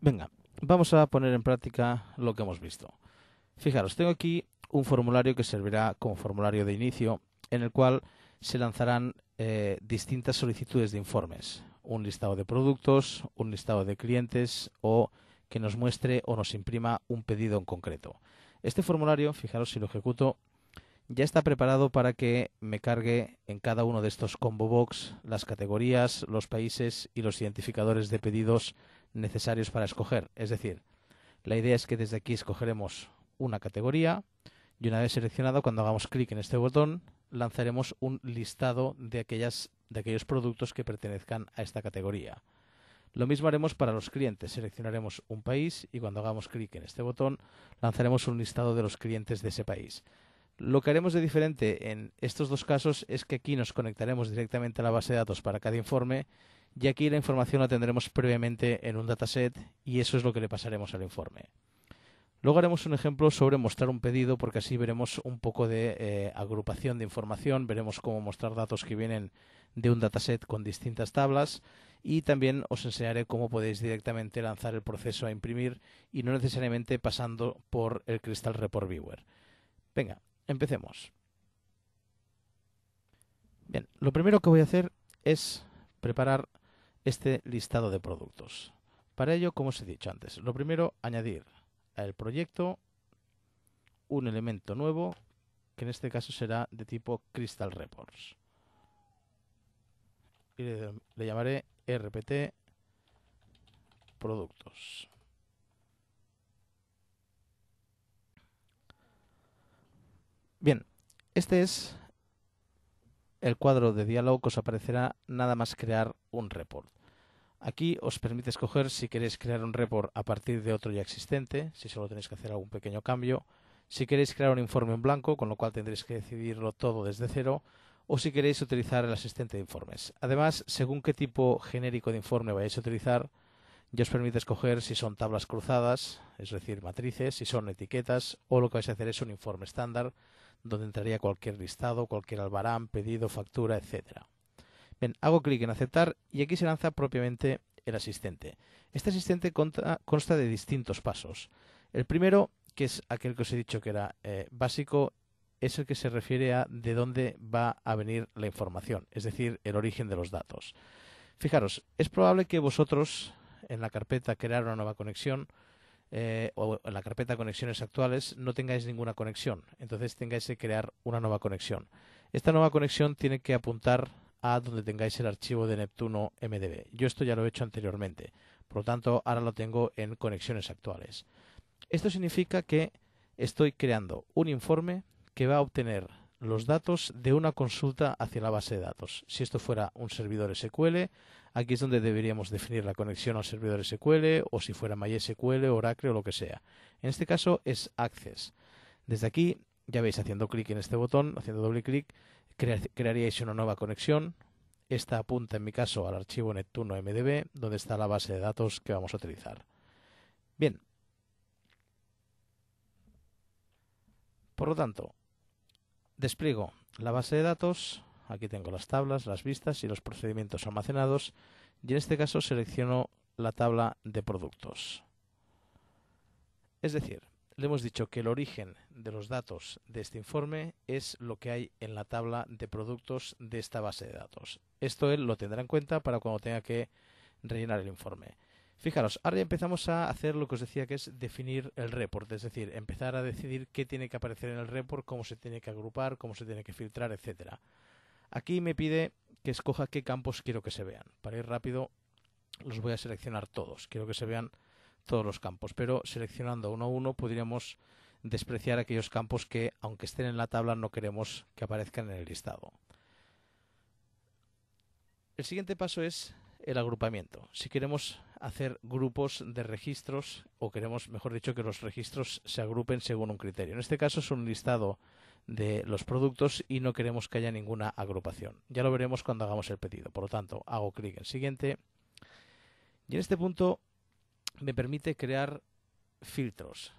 Venga, vamos a poner en práctica lo que hemos visto. Fijaros, tengo aquí un formulario que servirá como formulario de inicio en el cual se lanzarán distintas solicitudes de informes. Un listado de productos, un listado de clientes o que nos muestre o nos imprima un pedido en concreto. Este formulario, fijaros si lo ejecuto, ya está preparado para que me cargue en cada uno de estos combo box las categorías, los países y los identificadores de pedidos necesarios para escoger. Es decir, la idea es que desde aquí escogeremos una categoría y una vez seleccionado, cuando hagamos clic en este botón, lanzaremos un listado de aquellos productos que pertenezcan a esta categoría. Lo mismo haremos para los clientes. Seleccionaremos un país y cuando hagamos clic en este botón, lanzaremos un listado de los clientes de ese país. Lo que haremos de diferente en estos dos casos es que aquí nos conectaremos directamente a la base de datos para cada informe y aquí la información la tendremos previamente en un dataset y eso es lo que le pasaremos al informe. Luego haremos un ejemplo sobre mostrar un pedido porque así veremos un poco de agrupación de información, veremos cómo mostrar datos que vienen de un dataset con distintas tablas y también os enseñaré cómo podéis directamente lanzar el proceso a imprimir y no necesariamente pasando por el Crystal Report Viewer. Venga, empecemos. Bien, lo primero que voy a hacer es preparar este listado de productos. Para ello, como os he dicho antes, lo primero, añadir al proyecto un elemento nuevo, que en este caso será de tipo Crystal Reports. Y le llamaré RPT Productos. Bien, este es el cuadro de diálogo que os aparecerá nada más crear un report. Aquí os permite escoger si queréis crear un report a partir de otro ya existente, si solo tenéis que hacer algún pequeño cambio, si queréis crear un informe en blanco, con lo cual tendréis que decidirlo todo desde cero, o si queréis utilizar el asistente de informes. Además, según qué tipo genérico de informe vayáis a utilizar, ya os permite escoger si son tablas cruzadas, es decir, matrices, si son etiquetas, o lo que vais a hacer es un informe estándar, donde entraría cualquier listado, cualquier albarán, pedido, factura, etcétera. Bien, hago clic en aceptar y aquí se lanza propiamente el asistente. Este asistente consta de distintos pasos. El primero, que es aquel que os he dicho que era básico, es el que se refiere a de dónde va a venir la información, es decir, el origen de los datos. Fijaros, es probable que vosotros en la carpeta crear una nueva conexión o en la carpeta conexiones actuales no tengáis ninguna conexión, entonces tengáis que crear una nueva conexión. Esta nueva conexión tiene que apuntar a donde tengáis el archivo de Neptuno MDB. Yo esto ya lo he hecho anteriormente, por lo tanto ahora lo tengo en conexiones actuales. Esto significa que estoy creando un informe que va a obtener los datos de una consulta hacia la base de datos. Si esto fuera un servidor SQL, aquí es donde deberíamos definir la conexión al servidor SQL, o si fuera MySQL, Oracle o lo que sea. En este caso es Access. Desde aquí, ya veis, haciendo clic en este botón, haciendo doble clic, crearíais una nueva conexión. Esta apunta en mi caso al archivo Neptuno MDB, donde está la base de datos que vamos a utilizar. Bien, por lo tanto, despliego la base de datos. Aquí tengo las tablas, las vistas y los procedimientos almacenados. Y en este caso selecciono la tabla de productos. Es decir, le hemos dicho que el origen de los datos de este informe es lo que hay en la tabla de productos de esta base de datos. Esto él lo tendrá en cuenta para cuando tenga que rellenar el informe. Fijaros, ahora ya empezamos a hacer lo que os decía, que es definir el report, es decir, empezar a decidir qué tiene que aparecer en el report, cómo se tiene que agrupar, cómo se tiene que filtrar, etcétera. Aquí me pide que escoja qué campos quiero que se vean. Para ir rápido, los voy a seleccionar todos. Quiero que se vean todos los campos, pero seleccionando uno a uno podríamos despreciar aquellos campos que, aunque estén en la tabla, no queremos que aparezcan en el listado. El siguiente paso es el agrupamiento. Si queremos hacer grupos de registros o queremos, mejor dicho, que los registros se agrupen según un criterio. En este caso es un listado de los productos y no queremos que haya ninguna agrupación. Ya lo veremos cuando hagamos el pedido. Por lo tanto, hago clic en siguiente y en este punto me permite crear filtros.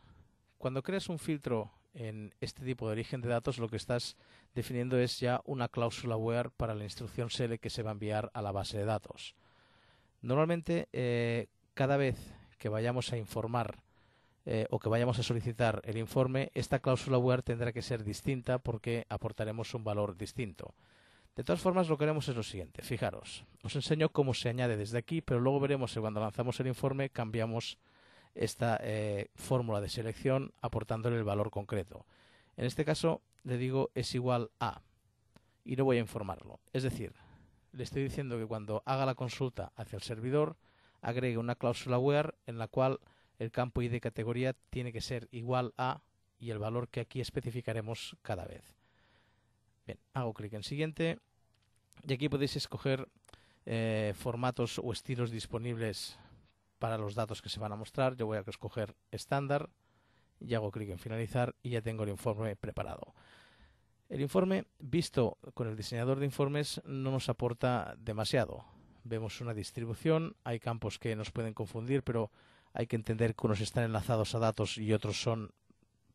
Cuando creas un filtro en este tipo de origen de datos, lo que estás definiendo es ya una cláusula where para la instrucción SELECT que se va a enviar a la base de datos. Normalmente, cada vez que vayamos a informar o que vayamos a solicitar el informe, esta cláusula where tendrá que ser distinta porque aportaremos un valor distinto. De todas formas, lo que haremos es lo siguiente. Fijaros, os enseño cómo se añade desde aquí, pero luego veremos que cuando lanzamos el informe cambiamos esta fórmula de selección aportándole el valor concreto. En este caso le digo es igual a y no voy a informarlo. Es decir, le estoy diciendo que cuando haga la consulta hacia el servidor agregue una cláusula where en la cual el campo ID categoría tiene que ser igual a y el valor que aquí especificaremos cada vez. Bien, hago clic en siguiente y aquí podéis escoger formatos o estilos disponibles para los datos que se van a mostrar. Yo voy a escoger estándar y hago clic en finalizar y ya tengo el informe preparado. El informe visto con el diseñador de informes no nos aporta demasiado. Vemos una distribución, hay campos que nos pueden confundir, pero hay que entender que unos están enlazados a datos y otros son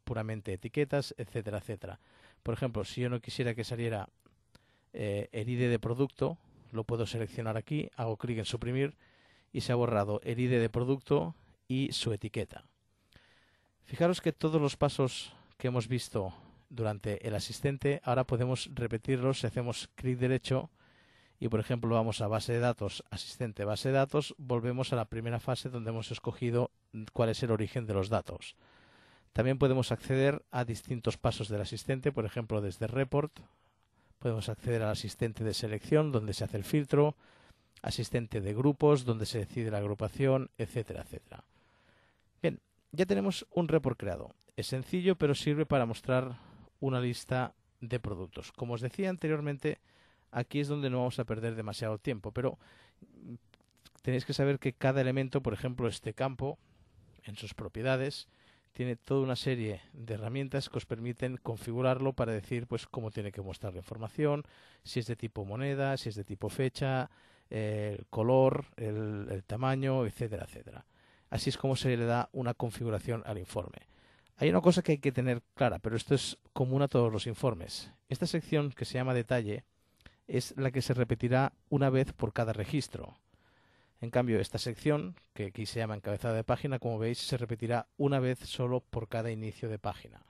puramente etiquetas, etcétera, etcétera. Por ejemplo, si yo no quisiera que saliera el ID de producto, lo puedo seleccionar aquí, hago clic en suprimir y se ha borrado el ID de producto y su etiqueta. Fijaros que todos los pasos que hemos visto durante el asistente, ahora podemos repetirlos si hacemos clic derecho y, por ejemplo, vamos a base de datos, asistente, base de datos, volvemos a la primera fase donde hemos escogido cuál es el origen de los datos. También podemos acceder a distintos pasos del asistente, por ejemplo, desde report, podemos acceder al asistente de selección, donde se hace el filtro, asistente de grupos, donde se decide la agrupación, etcétera, etcétera. Bien, ya tenemos un report creado. Es sencillo, pero sirve para mostrar una lista de productos. Como os decía anteriormente, aquí es donde no vamos a perder demasiado tiempo, pero tenéis que saber que cada elemento, por ejemplo, este campo, en sus propiedades, tiene toda una serie de herramientas que os permiten configurarlo para decir pues cómo tiene que mostrar la información, si es de tipo moneda, si es de tipo fecha, el color, el tamaño, etcétera, etcétera. Así es como se le da una configuración al informe. Hay una cosa que hay que tener clara, pero esto es común a todos los informes. Esta sección que se llama detalle es la que se repetirá una vez por cada registro. En cambio, esta sección, que aquí se llama encabezado de página, como veis, se repetirá una vez solo por cada inicio de página.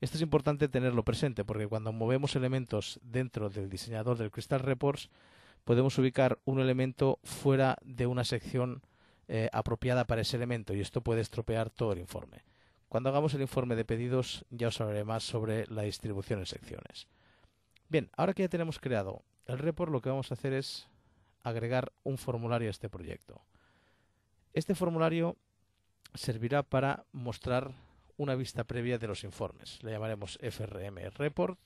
Esto es importante tenerlo presente porque cuando movemos elementos dentro del diseñador del Crystal Reports, podemos ubicar un elemento fuera de una sección apropiada para ese elemento y esto puede estropear todo el informe. Cuando hagamos el informe de pedidos ya os hablaré más sobre la distribución en secciones. Bien, ahora que ya tenemos creado el report, lo que vamos a hacer es agregar un formulario a este proyecto. Este formulario servirá para mostrar una vista previa de los informes. Le llamaremos FRM Report